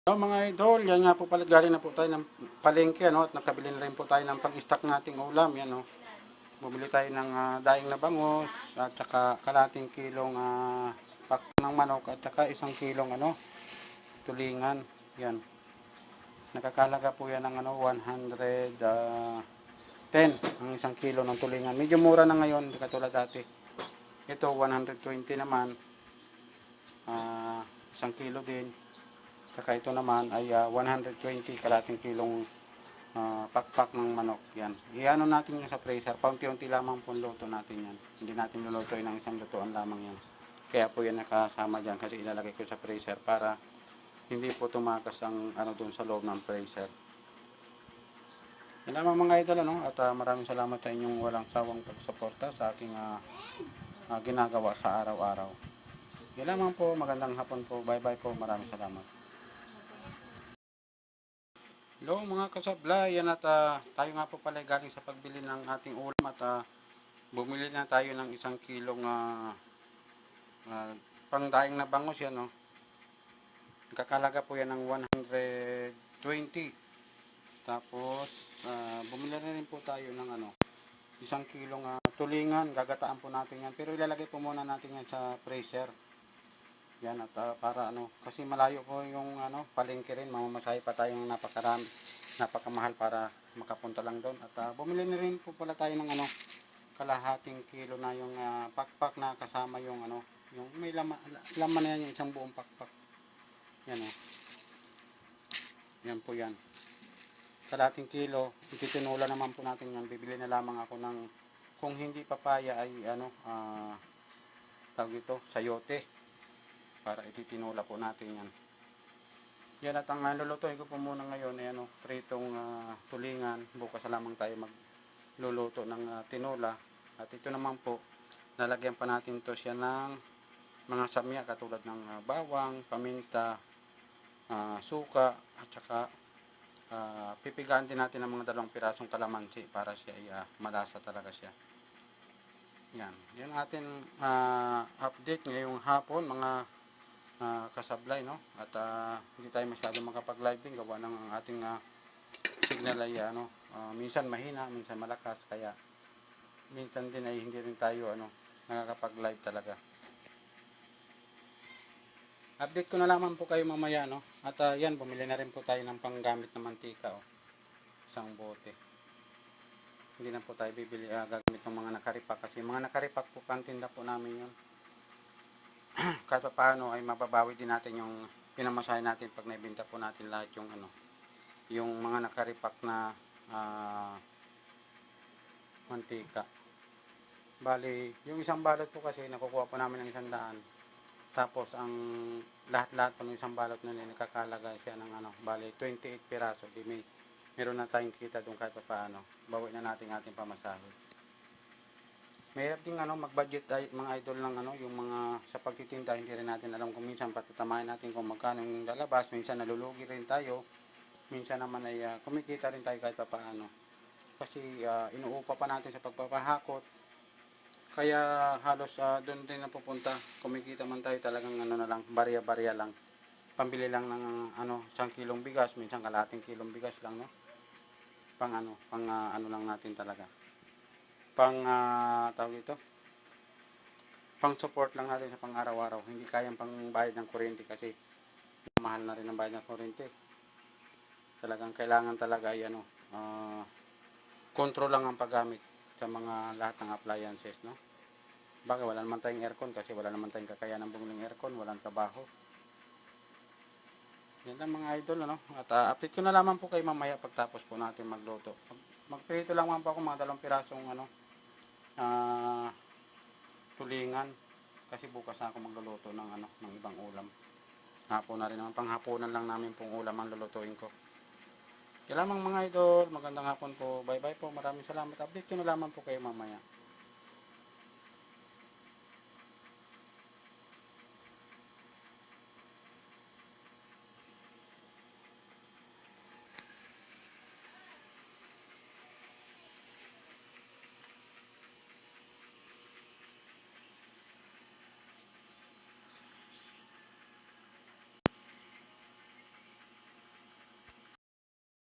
So, mga idol, yan nga po pala, galing na po tayo ng palengke, ano, at nakabili na rin po tayo ng pang-stock nating ulam, yan, no. Bumili tayo ng daing na bangus, at saka kalating kilong pak ng manok, at saka isang kilong, ano, tulingan, yan. Nakakalaga po yan ng, ano, 110 ang isang kilo ng tulingan. Medyo mura na ngayon, hindi katulad dati. Ito, 120 naman, isang kilo din. Saka ito naman ay 120 kalating kilong pakpak ng manok. Yan. Iano natin yung sa freezer. Paunti-unti lamang po luto natin yan. Hindi natin lulutuin ng isang lutuan lamang yan. Kaya po yan nakasama dyan kasi ilalagay ko sa freezer para hindi po tumakas ang ano doon sa loob ng freezer. Yan lamang mga idol, ano? At maraming salamat sa inyong walang sawang pagsuporta sa aking ginagawa sa araw-araw. Yan lamang po. Magandang hapon po. Bye-bye po. Maraming salamat. Hello mga kasablay, yan at tayo nga po pala galing sa pagbili ng ating ulam at bumili na tayo ng isang kilong pangdaing na bangus yan, no? Kakalaga po yan ng 120. Tapos bumili na rin po tayo ng isang kilong tulingan, gagataan po natin yan. Pero ilalagay po muna natin yan sa freezer. Yan at para kasi malayo po yung palengke rin, mamamasahe pa tayong napakamahal para makapunta lang doon. At bumili na rin po pala tayo ng kalahating kilo na yung pakpak na kasama yung yung may laman na yan, yung isang buong pakpak. Yan yan po yan. Kalahating kilo, ititinula naman po natin yan. Bibili na lamang ako ng, kung hindi papaya ay tawag ito, sayote. Para ititinula po natin yan. Yan at ang lulutuin ko po muna ngayon ay pritong tulingan. Bukas lamang tayo magluluto ng tinola. At ito naman po, lalagyan pa natin to siya ng mga samya katulad ng bawang, paminta, suka, at saka pipigaan din natin ng mga 2 pirasong kalamansi para siya ay malasa talaga siya. Yan. Yan atin update ngayong hapon mga kasablay, no? At hindi tayo masyado makapag-live din gawa ng ating signal ay minsan mahina, minsan malakas, kaya minsan din ay hindi rin tayo nakakapag-live talaga. Update ko na lamang po kayo mamaya, no? At yan, bumili na rin po tayo ng panggamit na mantika, isang bote. Hindi na po tayo bibili gagamit ng mga nakaripak kasi mga nakaripak po pantinda po namin yun. Kahit pa paano ay mababawi din natin yung pinamasahe natin pag naibenta po natin lahat yung yung mga nakaripak na mantika. Bali, yung isang balot po kasi nakukuha po namin ng 100. Tapos ang lahat-lahat po ng isang balot na nakakalaga siya ng bali 28 piraso. Di meron na tayong kita doon kahit pa paano. Bawi na natin ating pamasahe. Mahirap din mag-budget mga idol ng yung mga sa pagtitinda, hindi rin natin alam kung minsan patutamahin natin kung magkano yung lalabas, minsan nalulugi rin tayo, minsan naman ay kumikita rin tayo kahit pa paano. Kasi inuupa pa natin sa pagpapahakot. Kaya halos doon din napupunta. Kumikita man tayo talagang na lang, barya-barya lang. Pambili lang ng 1 kilong bigas, minsan kalahating kilong bigas lang, no? Pang lang natin talaga. Tawag ito, pang support lang natin sa pang araw-araw, hindi kayang pang bayad ng kuryente kasi mahal na rin ang bayad ng kuryente. Talagang kailangan talaga ay control lang ang paggamit sa mga lahat ng appliances, no? Bakit wala naman tayong aircon kasi wala naman tayong kakayanan bumili ng aircon, walang trabaho. Yan lang mga idol, at update ko na lamang po kayo mamaya pagtapos po natin magluto. Magprito lang po ako mga 2 pirasong tulingan kasi bukas na ako magluluto ng ibang ulam. Hapon na rin naman, panghapunan lang namin pong ulam ang lulutuin ko. Kaya lamang mga idol, magandang hapon po. Bye bye po, maraming salamat. Update ko na lamang po kayo mamaya.